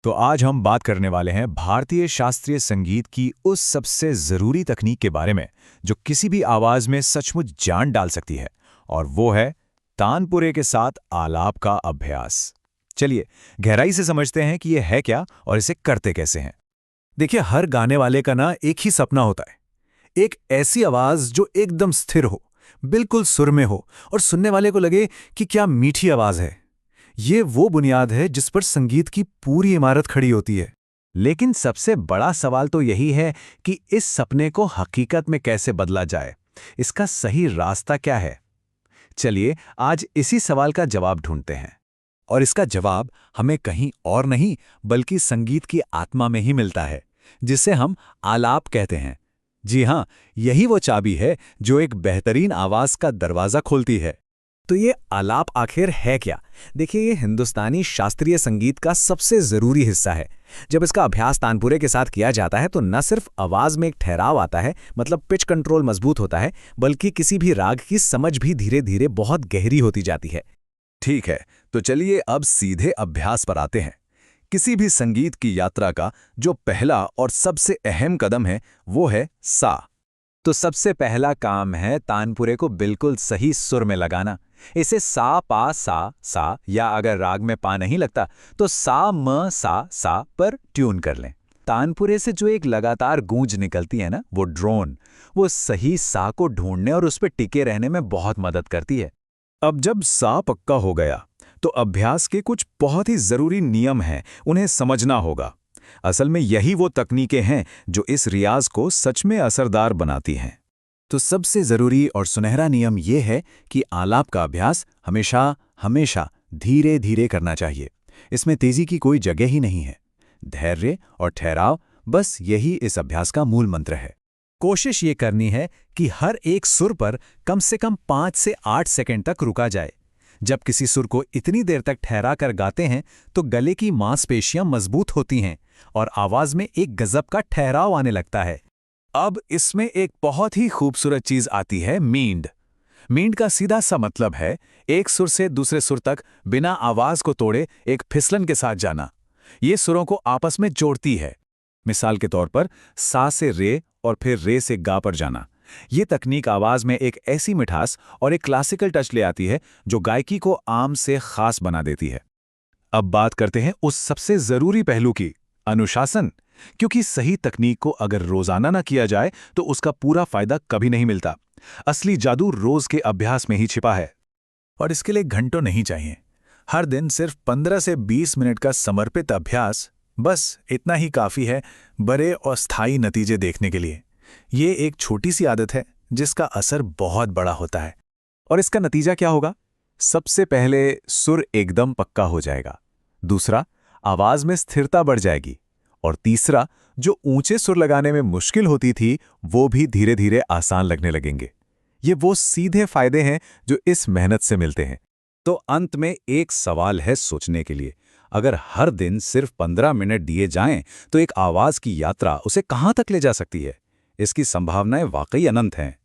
तो आज हम बात करने वाले हैं भारतीय शास्त्रीय संगीत की उस सबसे ज़रूरी तकनीक के बारे में जो किसी भी आवाज़ में सचमुच जान डाल सकती है, और वो है तानपुरे के साथ आलाप का अभ्यास। चलिए गहराई से समझते हैं कि ये है क्या और इसे करते कैसे हैं। देखिए, हर गाने वाले का ना एक ही सपना होता है, एक ऐसी आवाज़ जो एकदम स्थिर हो, बिल्कुल सुर में हो और सुनने वाले को लगे कि क्या मीठी आवाज़ है। ये वो बुनियाद है जिस पर संगीत की पूरी इमारत खड़ी होती है। लेकिन सबसे बड़ा सवाल तो यही है कि इस सपने को हकीकत में कैसे बदला जाए, इसका सही रास्ता क्या है। चलिए आज इसी सवाल का जवाब ढूंढते हैं। और इसका जवाब हमें कहीं और नहीं बल्कि संगीत की आत्मा में ही मिलता है, जिसे हम आलाप कहते हैं। जी हाँ, यही वो चाबी है जो एक बेहतरीन आवाज का दरवाजा खोलती है। तो ये आलाप आखिर है क्या? देखिए, ये हिंदुस्तानी शास्त्रीय संगीत का सबसे ज़रूरी हिस्सा है। जब इसका अभ्यास तानपुरे के साथ किया जाता है तो न सिर्फ आवाज़ में एक ठहराव आता है, मतलब पिच कंट्रोल मजबूत होता है, बल्कि किसी भी राग की समझ भी धीरे धीरे बहुत गहरी होती जाती है। ठीक है, तो चलिए अब सीधे अभ्यास पर आते हैं। किसी भी संगीत की यात्रा का जो पहला और सबसे अहम कदम है वो है सा। तो सबसे पहला काम है तानपुरे को बिल्कुल सही सुर में लगाना। इसे सा पा सा या अगर राग में पा नहीं लगता तो सा म सा पर ट्यून कर लें। तानपुरे से जो एक लगातार गूंज निकलती है ना, वो ड्रोन, वो सही सा को ढूंढने और उस पर टिके रहने में बहुत मदद करती है। अब जब सा पक्का हो गया तो अभ्यास के कुछ बहुत ही जरूरी नियम हैं, उन्हें समझना होगा। असल में यही वो तकनीकें हैं जो इस रियाज को सच में असरदार बनाती हैं। तो सबसे जरूरी और सुनहरा नियम ये है कि आलाप का अभ्यास हमेशा हमेशा धीरे धीरे करना चाहिए। इसमें तेजी की कोई जगह ही नहीं है। धैर्य और ठहराव, बस यही इस अभ्यास का मूल मंत्र है। कोशिश ये करनी है कि हर एक सुर पर कम से कम 5 से 8 सेकंड तक रुका जाए। जब किसी सुर को इतनी देर तक ठहरा कर गाते हैं तो गले की मांसपेशियां मजबूत होती हैं और आवाज में एक गजब का ठहराव आने लगता है। अब इसमें एक बहुत ही खूबसूरत चीज आती है, मींड। मींड का सीधा सा मतलब है एक सुर से दूसरे सुर तक बिना आवाज को तोड़े एक फिसलन के साथ जाना। ये सुरों को आपस में जोड़ती है। मिसाल के तौर पर सा से रे और फिर रे से गा पर जाना। ये तकनीक आवाज में एक ऐसी मिठास और एक क्लासिकल टच ले आती है जो गायकी को आम से खास बना देती है। अब बात करते हैं उस सबसे जरूरी पहलू की, अनुशासन। क्योंकि सही तकनीक को अगर रोजाना ना किया जाए तो उसका पूरा फायदा कभी नहीं मिलता। असली जादू रोज के अभ्यास में ही छिपा है। और इसके लिए घंटों नहीं चाहिए। हर दिन सिर्फ 15 से 20 मिनट का समर्पित अभ्यास, बस इतना ही काफी है बड़े और स्थायी नतीजे देखने के लिए। ये एक छोटी सी आदत है जिसका असर बहुत बड़ा होता है। और इसका नतीजा क्या होगा? सबसे पहले सुर एकदम पक्का हो जाएगा। दूसरा, आवाज में स्थिरता बढ़ जाएगी। और तीसरा, जो ऊंचे सुर लगाने में मुश्किल होती थी वो भी धीरे धीरे आसान लगने लगेंगे। ये वो सीधे फायदे हैं जो इस मेहनत से मिलते हैं। तो अंत में एक सवाल है सोचने के लिए, अगर हर दिन सिर्फ 15 मिनट दिए जाएं तो एक आवाज की यात्रा उसे कहां तक ले जा सकती है? इसकी संभावनाएं वाकई अनंत हैं।